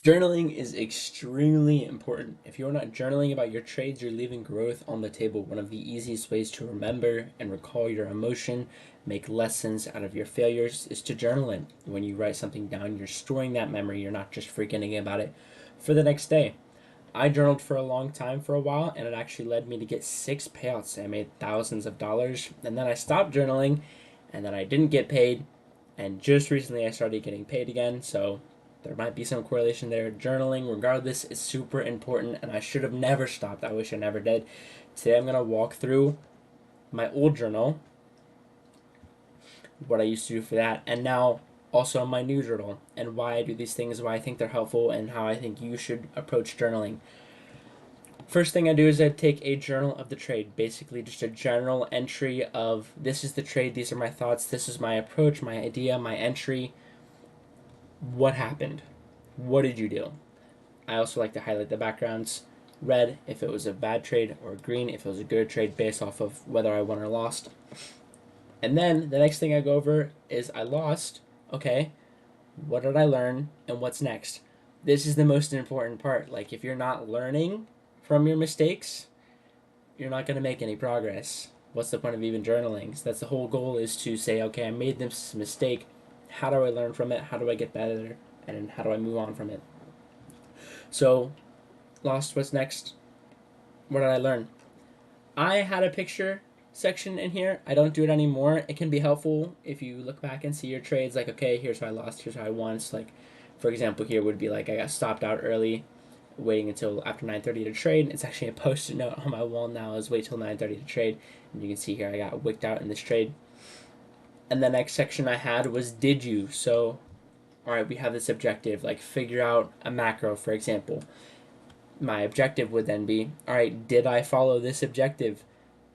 Journaling is extremely important. If you're not journaling about your trades, you're leaving growth on the table. One of the easiest ways to remember and recall your emotion, make lessons out of your failures, is to journal it. When you write something down, you're storing that memory. You're not just forgetting about it for the next day. I journaled for a long time for a while, and it actually led me to get 6 payouts. I made thousands of dollars, and then I stopped journaling, and then I didn't get paid, and just recently I started getting paid again. So there might be some correlation there. Journaling, regardless, is super important, and I should have never stopped. I wish I never did. Today I'm gonna walk through my old journal, what I used to do for that, and now also my new journal, and why I do these things, why I think they're helpful, and how I think you should approach journaling. First thing I do is I take a journal of the trade, basically just a general entry of this is the trade, these are my thoughts, this is my approach, my idea, my entry. What happened? What did you do? I also like to highlight the backgrounds. Red if it was a bad trade, or green if it was a good trade based off of whether I won or lost. And then the next thing I go over is I lost. Okay, what did I learn and what's next? This is the most important part. Like, if you're not learning from your mistakes, you're not going to make any progress. What's the point of even journaling? So that's the whole goal, is to say, okay, I made this mistake. How do I learn from it? How do I get better? And how do I move on from it? So, lost, what's next? What did I learn? I had a picture section in here. I don't do it anymore. It can be helpful if you look back and see your trades. Like, okay, here's how I lost, here's how I won. So, like, for example, here would be like I got stopped out early, waiting until after 9:30 to trade. It's actually a post-it note on my wall now, is wait till 9:30 to trade. And you can see here I got wicked out in this trade. And the next section I had was did you. So, all right, we have this objective, like figure out a macro, for example. My objective would then be, all right, did I follow this objective?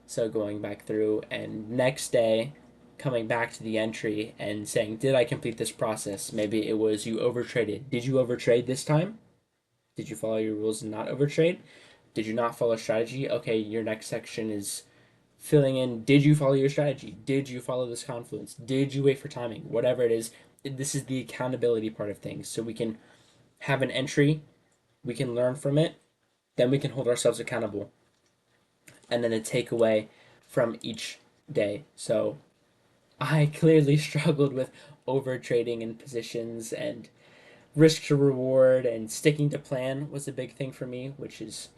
So going back through, and next day coming back to the entry and saying, did I complete this process? Maybe it was you overtraded. Did you overtrade this time? Did you follow your rules and not overtrade? Did you not follow strategy? Okay, your next section is filling in, did you follow your strategy? Did you follow this confluence? Did you wait for timing? Whatever it is, this is the accountability part of things. So we can have an entry, we can learn from it, then we can hold ourselves accountable. And then a takeaway from each day. So I clearly struggled with over trading in positions, and risk to reward and sticking to plan was a big thing for me, which is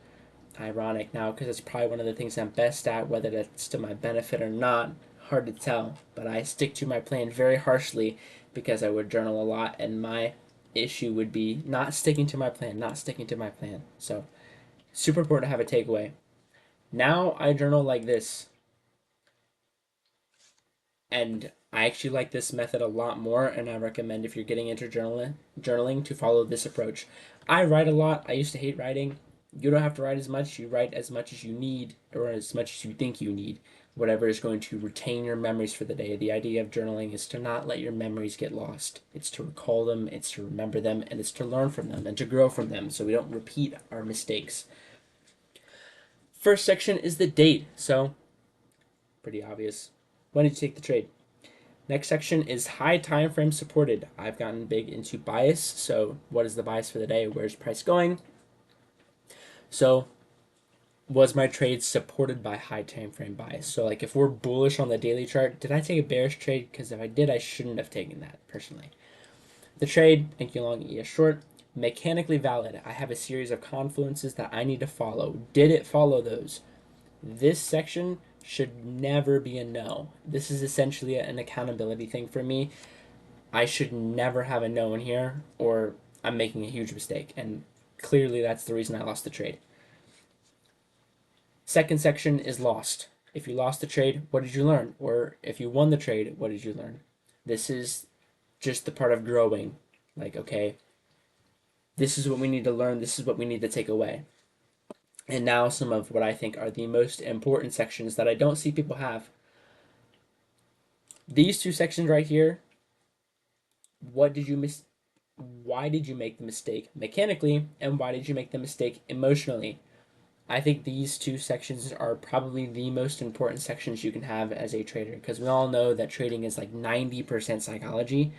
ironic now because it's probably one of the things I'm best at. Whether that's to my benefit or not, hard to tell. But I stick to my plan very harshly because I would journal a lot, and my issue would be not sticking to my plan, not sticking to my plan. So, super important to have a takeaway. Now I journal like this, and I actually like this method a lot more, and I recommend if you're getting into journaling to follow this approach. I write a lot. I used to hate writing. You don't have to write as much. You write as much as you need, or as much as you think you need. Whatever is going to retain your memories for the day. The idea of journaling is to not let your memories get lost. It's to recall them, it's to remember them, and it's to learn from them and to grow from them so we don't repeat our mistakes. First section is the date. So, pretty obvious. When did you take the trade? Next section is high time frame supported. I've gotten big into bias. So what is the bias for the day? Where's price going? So was my trade supported by high time frame bias? So like if we're bullish on the daily chart, did I take a bearish trade? Because if I did, I shouldn't have taken that personally. The trade, thank you long ES short, mechanically valid. I have a series of confluences that I need to follow. Did it follow those? This section should never be a no. This is essentially an accountability thing for me. I should never have a no in here, or I'm making a huge mistake. And clearly that's the reason I lost the trade. Second section is lost. If you lost the trade, what did you learn? Or if you won the trade, what did you learn? This is just the part of growing. Like, okay, this is what we need to learn, this is what we need to take away. And now some of what I think are the most important sections that I don't see people have. These two sections right here, what did you miss? Why did you make the mistake mechanically, and why did you make the mistake emotionally? I think these two sections are probably the most important sections you can have as a trader, because we all know that trading is like 90% psychology.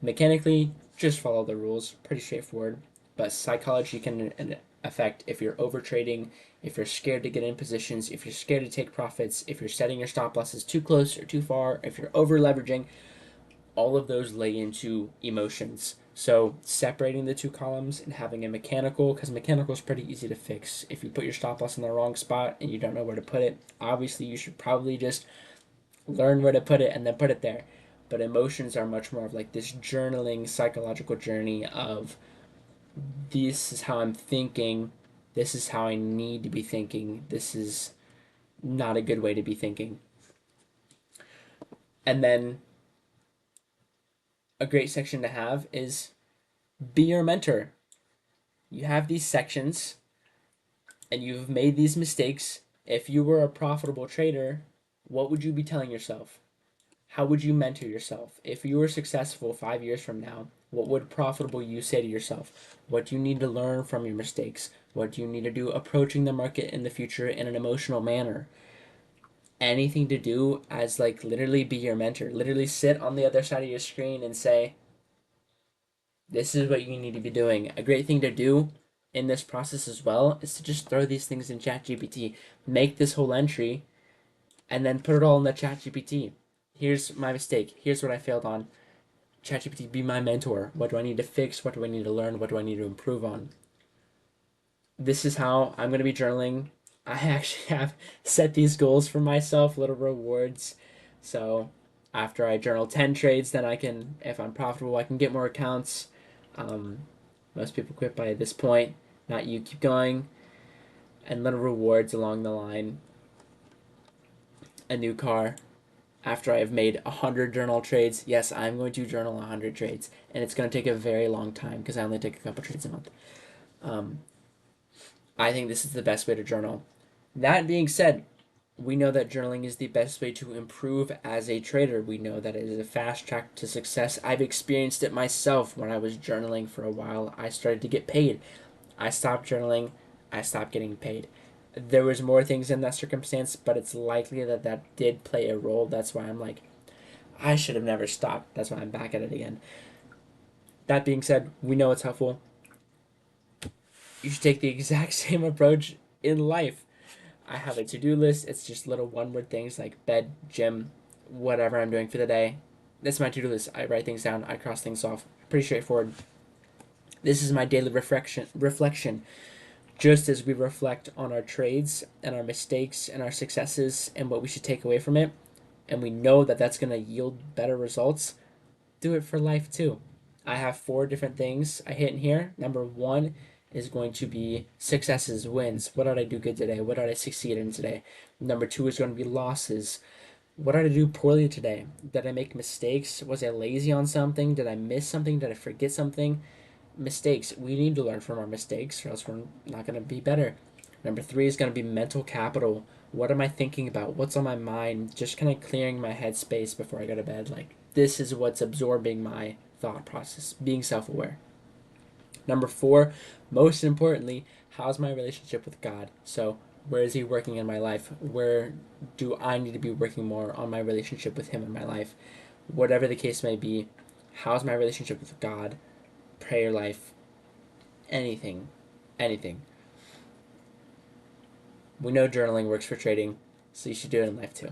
Mechanically, just follow the rules, pretty straightforward. but psychology can affect if you're over trading, if you're scared to get in positions, if you're scared to take profits, if you're setting your stop losses too close or too far, if you're over leveraging. All of those lay into emotions. So separating the two columns and having a mechanical, because mechanical is pretty easy to fix. If you put your stop loss in the wrong spot and you don't know where to put it, obviously you should probably just learn where to put it and then put it there. But emotions are much more of like this journaling psychological journey of this is how I'm thinking, this is how I need to be thinking, this is not a good way to be thinking. And then a great section to have is be your mentor. You have these sections and you've made these mistakes. If you were a profitable trader, what would you be telling yourself? How would you mentor yourself? If you were successful 5 years from now, what would profitable you say to yourself? What do you need to learn from your mistakes? What do you need to do approaching the market in the future in an emotional manner? Anything to do as like literally be your mentor. Literally sit on the other side of your screen and say, this is what you need to be doing. A great thing to do in this process as well is to just throw these things in ChatGPT. Make this whole entry and then put it all in the ChatGPT. Here's my mistake. Here's what I failed on. ChatGPT, be my mentor. What do I need to fix? What do I need to learn? What do I need to improve on? This is how I'm going to be journaling. I actually have set these goals for myself, little rewards. So after I journal 10 trades, then I can, if I'm profitable, I can get more accounts. Um, Most people quit by this point. Not you, keep going. And little rewards along the line. A new car. After I've made 100 journal trades, yes, I'm going to journal 100 trades. And it's going to take a very long time because I only take a couple trades a month. Um, I think this is the best way to journal. That being said, we know that journaling is the best way to improve as a trader. We know that it is a fast track to success. I've experienced it myself when I was journaling for a while. I started to get paid. I stopped journaling. I stopped getting paid. There was more things in that circumstance, but it's likely that that did play a role. That's why I'm like, I should have never stopped. That's why I'm back at it again. That being said, we know it's helpful. You should take the exact same approach in life. I have a to-do list. It's just little one-word things like bed, gym, whatever I'm doing for the day. That's my to-do list. I write things down. I cross things off. Pretty straightforward. This is my daily reflection. Just as we reflect on our trades and our mistakes and our successes and what we should take away from it, and we know that that's going to yield better results, do it for life too. I have 4 different things I hit in here. Number 1 is going to be successes, wins. What did I do good today? What did I succeed in today? Number 2 is going to be losses. What did I do poorly today? Did I make mistakes? Was I lazy on something? Did I miss something? Did I forget something? Mistakes. We need to learn from our mistakes or else we're not going to be better. Number 3 is going to be mental capital. What am I thinking about? What's on my mind? Just kind of clearing my head space before I go to bed. Like, this is what's absorbing my thought process, being self aware. Number 4, most importantly, how's my relationship with God? So, where is He working in my life? Where do I need to be working more on my relationship with Him in my life? Whatever the case may be, how's my relationship with God, prayer life, anything, anything. We know journaling works for trading, so you should do it in life too.